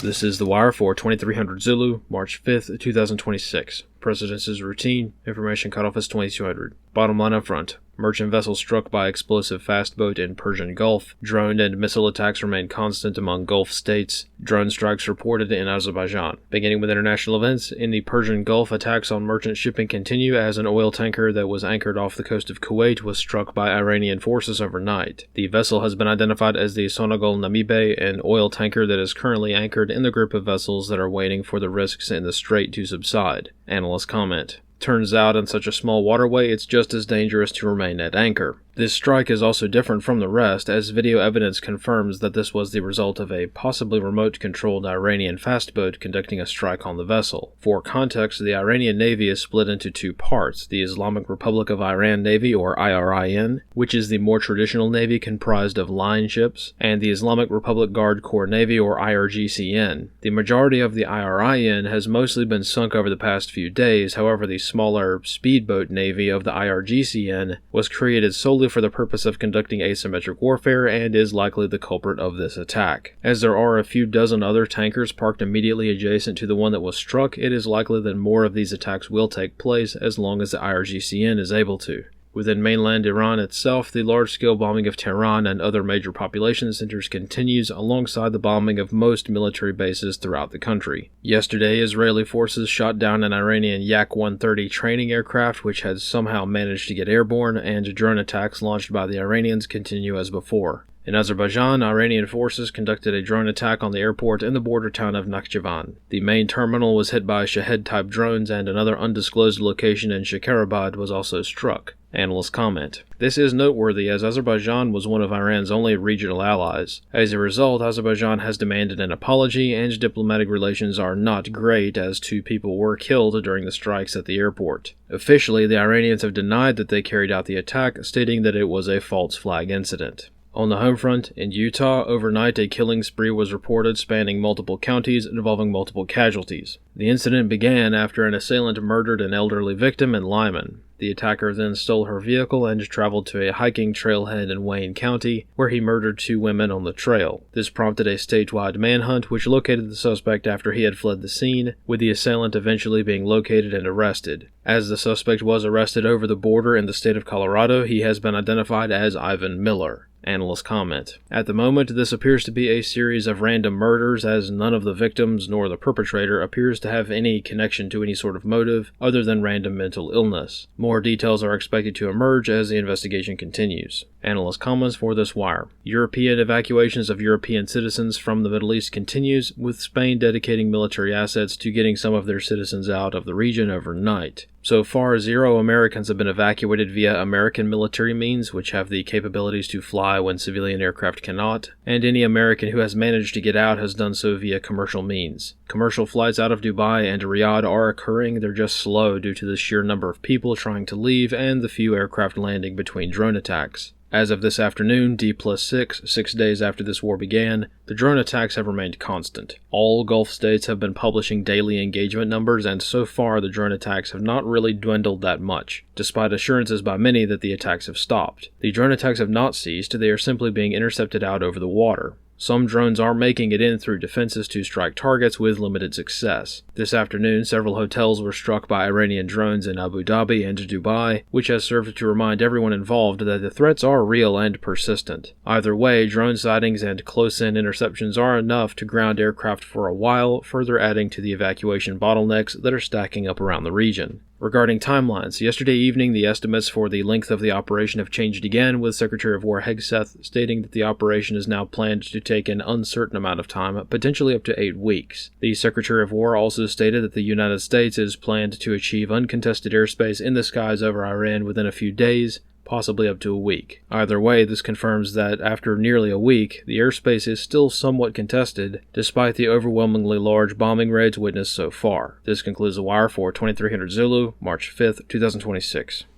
This is The Wire for 2300 Zulu, March 5th, 2026. Presidence's routine. Information cutoff is 2200. Bottom line up front. Merchant vessel struck by explosive fast boat in Persian Gulf. Drone and missile attacks remain constant among Gulf states. Drone strikes reported in Azerbaijan. Beginning with international events, in the Persian Gulf, attacks on merchant shipping continue as an oil tanker that was anchored off the coast of Kuwait was struck by Iranian forces overnight. The vessel has been identified as the Sonagol Namibe, an oil tanker that is currently anchored in the group of vessels that are waiting for the risks in the strait to subside. Analysts comment. Turns out in such a small waterway it's just as dangerous to remain at anchor. This strike is also different from the rest, as video evidence confirms that this was the result of a possibly remote-controlled Iranian fast boat conducting a strike on the vessel. For context, the Iranian Navy is split into two parts, the Islamic Republic of Iran Navy, or IRIN, which is the more traditional navy comprised of line ships, and the Islamic Republic Guard Corps Navy, or IRGCN. The majority of the IRIN has mostly been sunk over the past few days, however the smaller speedboat navy of the IRGCN was created solely for the purpose of conducting asymmetric warfare and is likely the culprit of this attack. As there are a few dozen other tankers parked immediately adjacent to the one that was struck, it is likely that more of these attacks will take place as long as the IRGCN is able to. Within mainland Iran itself, the large-scale bombing of Tehran and other major population centers continues alongside the bombing of most military bases throughout the country. Yesterday, Israeli forces shot down an Iranian Yak-130 training aircraft which had somehow managed to get airborne, and drone attacks launched by the Iranians continue as before. In Azerbaijan, Iranian forces conducted a drone attack on the airport in the border town of Nakhchivan. The main terminal was hit by Shahed-type drones, and another undisclosed location in Shekarabad was also struck. Analysts comment. This is noteworthy as Azerbaijan was one of Iran's only regional allies. As a result, Azerbaijan has demanded an apology, and diplomatic relations are not great as 2 people were killed during the strikes at the airport. Officially, the Iranians have denied that they carried out the attack, stating that it was a false flag incident. On the home front, in Utah, overnight a killing spree was reported spanning multiple counties involving multiple casualties. The incident began after an assailant murdered an elderly victim in Lyman. The attacker then stole her vehicle and traveled to a hiking trailhead in Wayne County, where he murdered 2 women on the trail. This prompted a statewide manhunt which located the suspect after he had fled the scene, with the assailant eventually being located and arrested. As the suspect was arrested over the border in the state of Colorado, he has been identified as Ivan Miller. Analysts comment. At the moment, this appears to be a series of random murders, as none of the victims nor the perpetrator appears to have any connection to any sort of motive other than random mental illness. More details are expected to emerge as the investigation continues. Analyst comments for this wire. European evacuations of European citizens from the Middle East continues, with Spain dedicating military assets to getting some of their citizens out of the region overnight. So far, 0 Americans have been evacuated via American military means, which have the capabilities to fly when civilian aircraft cannot, and any American who has managed to get out has done so via commercial means. Commercial flights out of Dubai and Riyadh are occurring, they're just slow due to the sheer number of people trying to leave and the few aircraft landing between drone attacks. As of this afternoon, D+6, 6 days after this war began, the drone attacks have remained constant. All Gulf states have been publishing daily engagement numbers, and so far the drone attacks have not really dwindled that much, despite assurances by many that the attacks have stopped. The drone attacks have not ceased, they are simply being intercepted out over the water. Some drones are making it in through defenses to strike targets with limited success. This afternoon, several hotels were struck by Iranian drones in Abu Dhabi and Dubai, which has served to remind everyone involved that the threats are real and persistent. Either way, drone sightings and close-in interceptions are enough to ground aircraft for a while, further adding to the evacuation bottlenecks that are stacking up around the region. Regarding timelines, yesterday evening the estimates for the length of the operation have changed again, with Secretary of War Hegseth stating that the operation is now planned to take an uncertain amount of time, potentially up to 8 weeks. The Secretary of War also stated that the United States is planned to achieve uncontested airspace in the skies over Iran within a few days, possibly up to a week. Either way, this confirms that after nearly a week, the airspace is still somewhat contested, despite the overwhelmingly large bombing raids witnessed so far. This concludes The Wire for 2300 Zulu, March 5th, 2026.